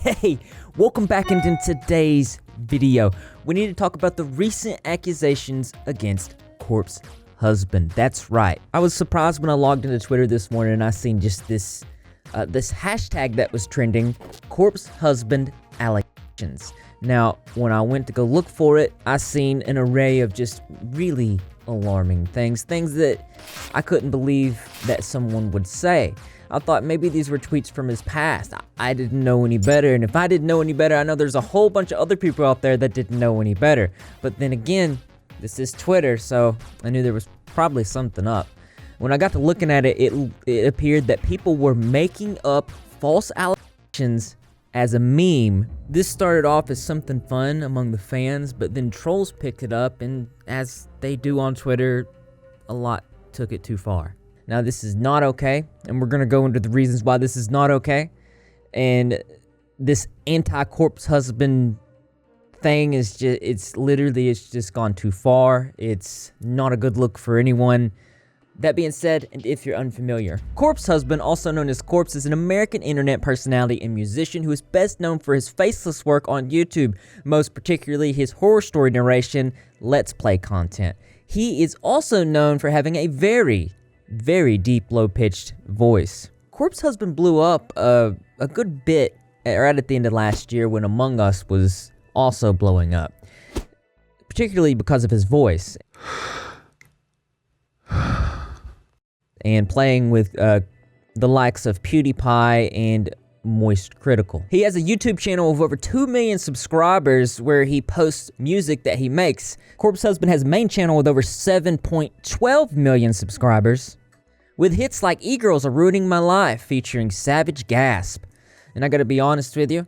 Hey, welcome back into today's video. We need to talk about the recent accusations against Corpse Husband. That's right. I was surprised when I logged into Twitter this morning and I seen just this hashtag that was trending, Corpse Husband allegations. Now, when I went to go look for it, I seen an array of just really alarming things that I couldn't believe that someone would say. I thought maybe these were tweets from his past. I didn't know any better, and if I didn't know any better, I know there's a whole bunch of other people out there that didn't know any better. But then again, this is Twitter, so I knew there was probably something up. When I got to looking at it, it appeared that people were making up false allegations as a meme. This started off as something fun among the fans, but then trolls picked it up, and as they do on Twitter, a lot took it too far. Now, this is not okay, and we're going to go into the reasons why this is not okay. And this anti-corpse husband thing is just, it's just gone too far. It's not a good look for anyone. That being said, and if you're unfamiliar, Corpse Husband, also known as Corpse, is an American internet personality and musician who is best known for his faceless work on YouTube, most particularly his horror story narration, Let's Play content. He is also known for having a very deep, low-pitched voice. Corpse Husband blew up a good bit right at the end of last year when Among Us was also blowing up, particularly because of his voice and playing with the likes of PewDiePie and Moist Critical. He has a YouTube channel of over 2 million subscribers where he posts music that he makes. Corpse Husband has a main channel with over 7.12 million subscribers, with hits like E-Girls Are Ruining My Life featuring Savage Gasp. And I gotta be honest with you,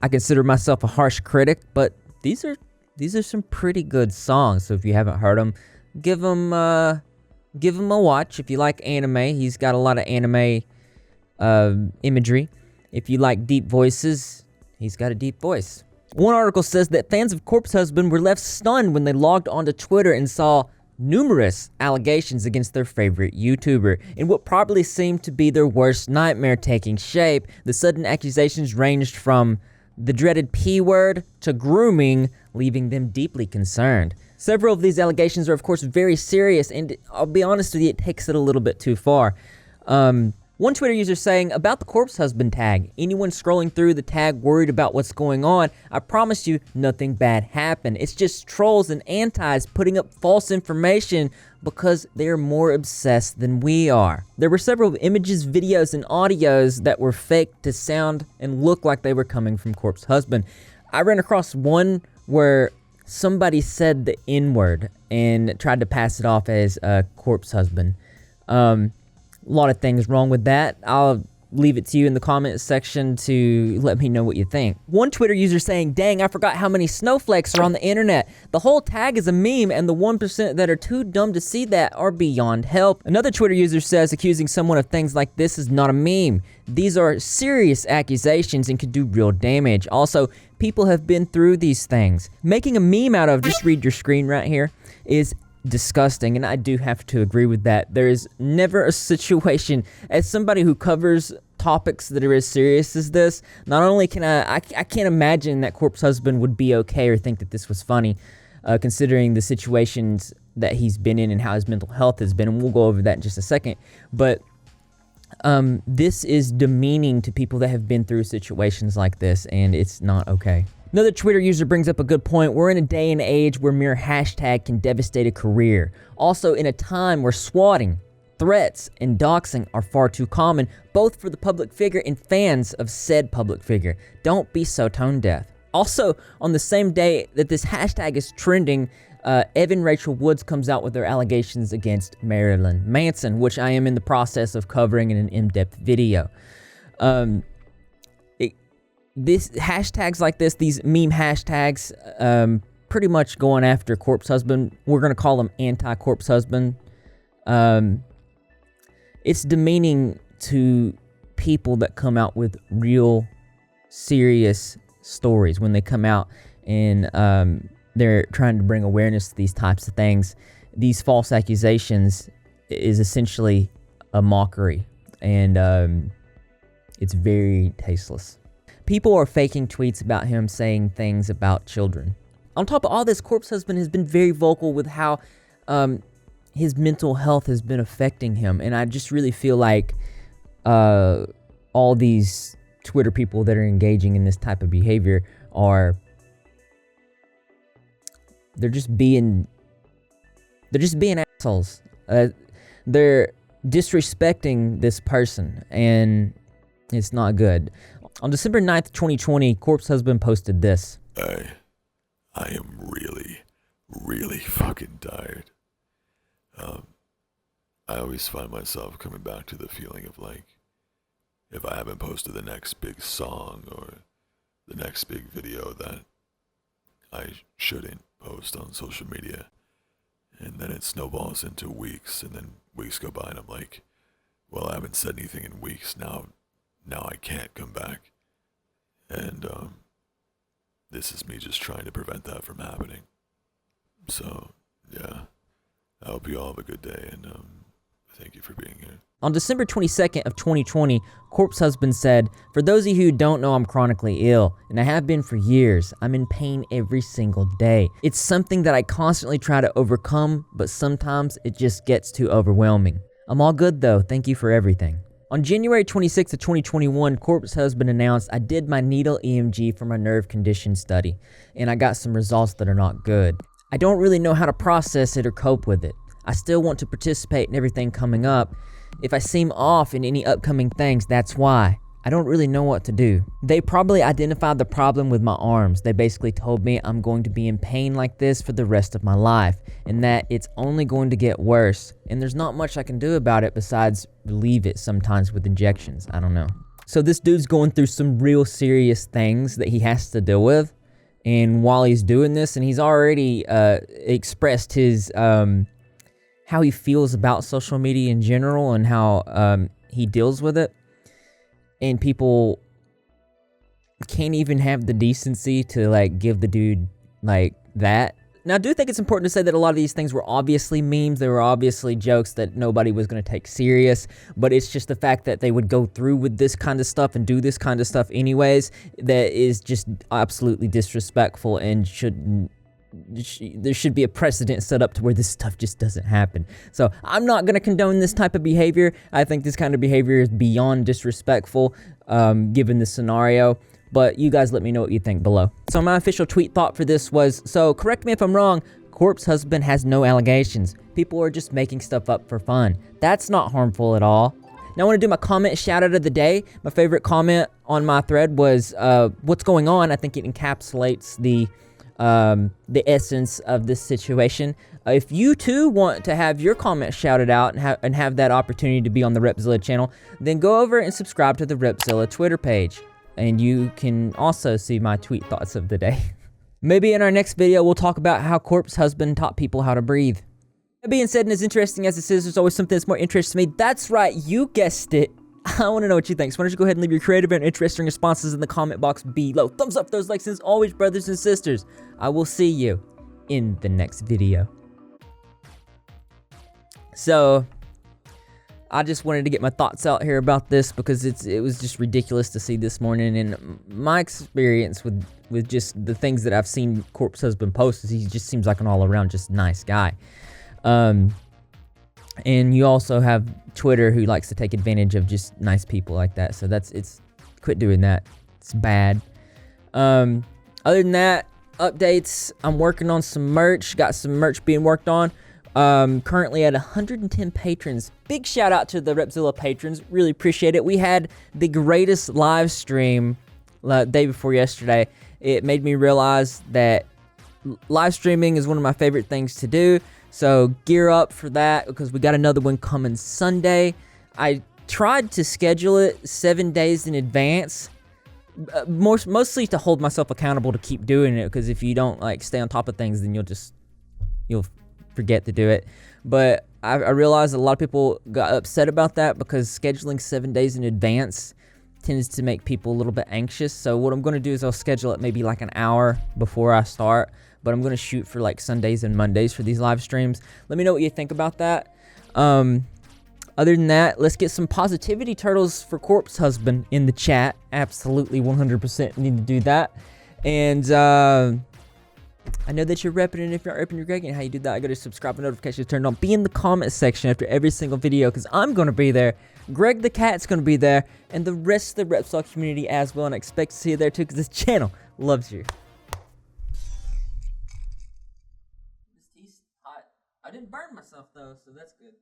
I consider myself a harsh critic, but these are some pretty good songs. So if you haven't heard them, give them a watch. If you like anime, he's got a lot of anime imagery. If you like deep voices, he's got a deep voice. One article says that fans of Corpse Husband were left stunned when they logged onto Twitter and saw numerous allegations against their favorite YouTuber. In what probably seemed to be their worst nightmare taking shape, the sudden accusations ranged from the dreaded P word to grooming, leaving them deeply concerned. Several of these allegations are, of course, very serious, and I'll be honest with you, it takes it a little bit too far. One Twitter user saying, about the Corpse Husband tag, anyone scrolling through the tag worried about what's going on, I promise you nothing bad happened. It's just trolls and antis putting up false information because they're more obsessed than we are. There were several images, videos, and audios that were faked to sound and look like they were coming from Corpse Husband. I ran across one where somebody said the N-word and tried to pass it off as Corpse Husband. A lot of things wrong with that. I'll leave it to you in the comment section to let me know what you think. One Twitter user saying, dang, I forgot how many snowflakes are on the internet. The whole tag is a meme, and the 1% that are too dumb to see that are beyond help. Another Twitter user says accusing someone of things like this is not a meme. These are serious accusations and could do real damage. Also, people have been through these things. Making a meme out of, just read your screen right here, is disgusting, and I do have to agree with that. There is never a situation, as somebody who covers topics that are as serious as this, not only can I can't imagine that Corpse Husband would be okay or think that this was funny, considering the situations that he's been in and how his mental health has been, and we'll go over that in just a second, but this is demeaning to people that have been through situations like this, and it's not okay. Another Twitter user brings up a good point. We're in a day and age where mere hashtag can devastate a career. Also in a time where swatting, threats, and doxing are far too common, both for the public figure and fans of said public figure. Don't be so tone deaf. Also, on the same day that this hashtag is trending, Evan Rachel Woods comes out with their allegations against Marilyn Manson, which I am in the process of covering in an in-depth video. This hashtags like this, these meme hashtags, pretty much going after Corpse Husband. We're going to call him anti-Corpse Husband. It's demeaning to people that come out with real serious stories when they come out and they're trying to bring awareness to these types of things. These false accusations is essentially a mockery, and it's very tasteless. people are faking tweets about him saying things about children. On top of all this, Corpse Husband has been very vocal with how his mental health has been affecting him. And I just really feel like all these Twitter people that are engaging in this type of behavior they're just being assholes. They're disrespecting this person, and it's not good. On December 9th, 2020, Corpse Husband posted this. I am really fucking tired. I always find myself coming back to the feeling of like, if I haven't posted the next big song or the next big video that I shouldn't post on social media, and then it snowballs into weeks, and then weeks go by and I'm like, well, I haven't said anything in weeks, now I can't come back. And this is me just trying to prevent that from happening. So yeah, I hope you all have a good day, and thank you for being here. On December 22nd of 2020, Corpse Husband said, "For those of you who don't know, I'm chronically ill, and I have been for years. I'm in pain every single day. It's something that I constantly try to overcome, but sometimes it just gets too overwhelming. I'm all good though, thank you for everything." On January 26th of 2021, Corpse Husband announced, "I did my needle EMG for my nerve condition study, and I got some results that are not good. I don't really know how to process it or cope with it. I still want to participate in everything coming up. If I seem off in any upcoming things, that's why. I don't really know what to do." They probably identified the problem with my arms. They basically told me I'm going to be in pain like this for the rest of my life, and that it's only going to get worse, and there's not much I can do about it besides relieve it sometimes with injections. I don't know. So this dude's going through some real serious things that he has to deal with, and while he's doing this, and he's already expressed his how he feels about social media in general and how he deals with it, and people can't even have the decency to like give the dude like that. Now, I do think it's important to say that a lot of these things were obviously memes. They were obviously jokes that nobody was going to take serious, but it's just the fact that they would go through with this kind of stuff and do this kind of stuff anyways that is just absolutely disrespectful, and there should be a precedent set up to where this stuff just doesn't happen. So I'm not going to condone this type of behavior. I think this kind of behavior is beyond disrespectful given the scenario. But you guys let me know what you think below. So my official tweet thought for this was, so correct me if I'm wrong, Corpse Husband has no allegations. People are just making stuff up for fun. That's not harmful at all. Now I want to do my comment shout out of the day. My favorite comment on my thread was, what's going on? I think it encapsulates the essence of this situation. If you too want to have your comment shouted out and have that opportunity to be on the Repzilla channel, then go over and subscribe to the Repzilla Twitter page. And you can also see my tweet thoughts of the day. Maybe in our next video, we'll talk about how Corpse Husband taught people how to breathe. That being said, and as interesting as this is, there's always something that's more interesting to me. That's right, you guessed it. I want to know what you think. So why don't you go ahead and leave your creative and interesting responses in the comment box below. Thumbs up those likes, and as always, brothers and sisters, I will see you in the next video. So I just wanted to get my thoughts out here about this because it was just ridiculous to see this morning, and my experience with just the things that I've seen Corpse Husband post is he just seems like an all-around just nice guy. And you also have Twitter who likes to take advantage of just nice people like that. So quit doing that. It's bad. Other than that, updates. I'm working on some merch. Got some merch being worked on. Currently at 110 patrons. Big shout out to the Repzilla patrons. Really appreciate it. We had the greatest live stream day before yesterday. It made me realize that live streaming is one of my favorite things to do. So gear up for that because we got another one coming Sunday. I tried to schedule it 7 days in advance, mostly to hold myself accountable to keep doing it, because if you don't like stay on top of things, then you'll forget to do it. But I realized a lot of people got upset about that because scheduling 7 days in advance tends to make people a little bit anxious. So what I'm going to do is I'll schedule it maybe like an hour before I start, but I'm going to shoot for like Sundays and Mondays for these live streams. Let me know what you think about that. Other Other than that, let's get some positivity turtles for Corpse Husband in the chat. Absolutely 100% need to do that. And I know that you're repping, and if you're not repping, you're Greg. And how you do that, I go to subscribe and notifications turned on. Be in the comment section after every single video, because I'm going to be there. Greg the Cat's going to be there, and the rest of the Repzilla community as well. And I expect to see you there too, because this channel loves you. This tea's hot. I didn't burn myself though, so that's good.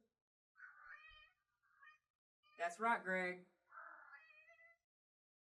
That's right, Greg.